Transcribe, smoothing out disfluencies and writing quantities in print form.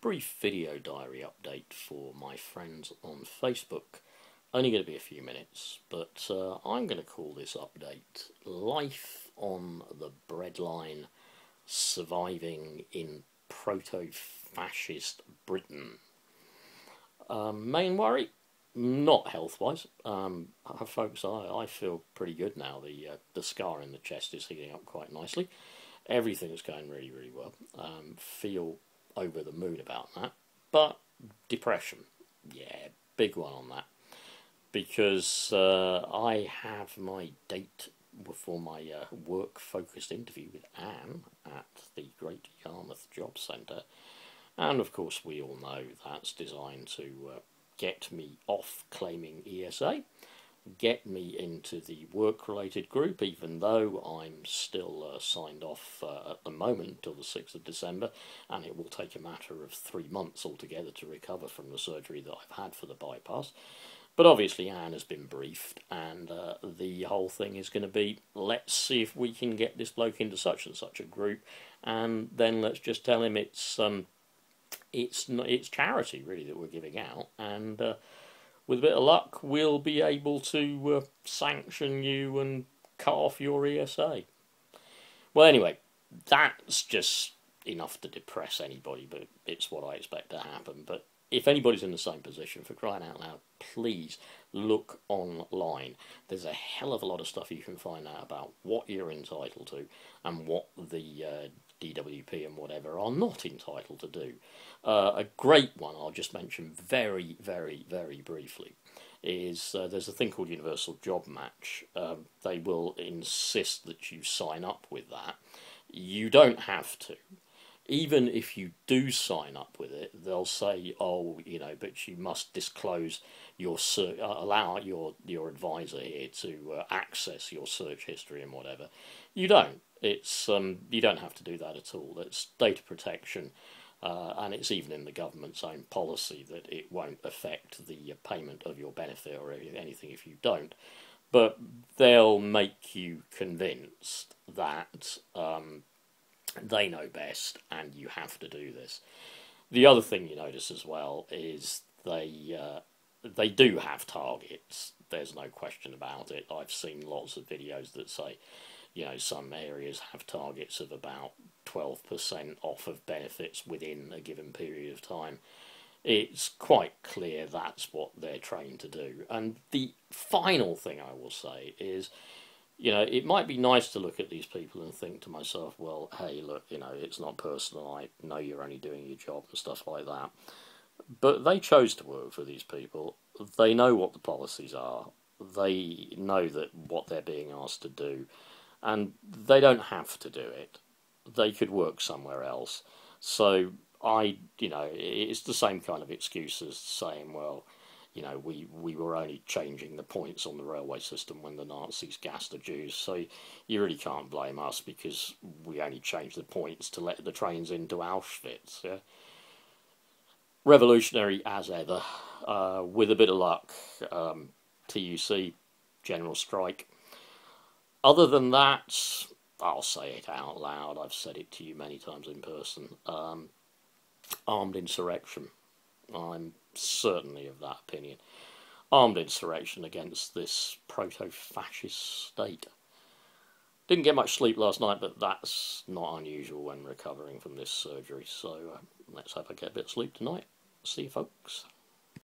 brief video diary update for my friends on Facebook. Only going to be a few minutes, but I'm going to call this update Life on the Breadline, Surviving in Proto-Fascist Britain. Main worry? Not health-wise. Folks, I feel pretty good now. The scar in the chest is healing up quite nicely. Everything's going really, really well. Feel over the moon about that. But depression, yeah, big one on that. Because I have my date for my work-focused interview with Anne at the Great Yarmouth Job Centre. And of course we all know that's designed to get me off claiming ESA, get me into the work-related group, even though I'm still signed off at the moment until the 6th of December, and it will take a matter of 3 months altogether to recover from the surgery that I've had for the bypass. But obviously Anne has been briefed, and the whole thing is going to be, let's see if we can get this bloke into such and such a group, and then let's just tell him it's charity really that we're giving out, and with a bit of luck we'll be able to sanction you and cut off your ESA. Well, anyway, that's just enough to depress anybody, but it's what I expect to happen. But if anybody's in the same position, for crying out loud, please look online. There's a hell of a lot of stuff you can find out about what you're entitled to and what the DWP and whatever are not entitled to do. A great one I'll just mention very, very, very briefly is there's a thing called Universal Job Match. They will insist that you sign up with that. You don't have to. Even if you do sign up with it, they'll say, oh, you know, but you must disclose your allow your advisor here to access your search history and whatever. You don't. It's you don't have to do that at all. It's data protection, and it's even in the government's own policy that it won't affect the payment of your benefit or anything if you don't. But they'll make you convinced that they know best and you have to do this. The other thing you notice as well is they do have targets. There's no question about it. I've seen lots of videos that say, you know, some areas have targets of about 12% off of benefits within a given period of time. It's quite clear that's what they're trained to do. And the final thing I will say is, you know, it might be nice to look at these people and think to myself, well, hey, look, you know, it's not personal. I know you're only doing your job and stuff like that. But they chose to work for these people. They know what the policies are. They know that what they're being asked to do. And they don't have to do it. They could work somewhere else. So you know, it's the same kind of excuse as saying, well, you know, we were only changing the points on the railway system when the Nazis gassed the Jews, so you really can't blame us because we only changed the points to let the trains into Auschwitz. Yeah? Revolutionary as ever. With a bit of luck, TUC, general strike. Other than that, I'll say it out loud, I've said it to you many times in person, armed insurrection. I'm certainly of that opinion. Armed insurrection against this proto-fascist state. Didn't get much sleep last night, but that's not unusual when recovering from this surgery. So let's hope I get a bit of sleep tonight. See you, folks.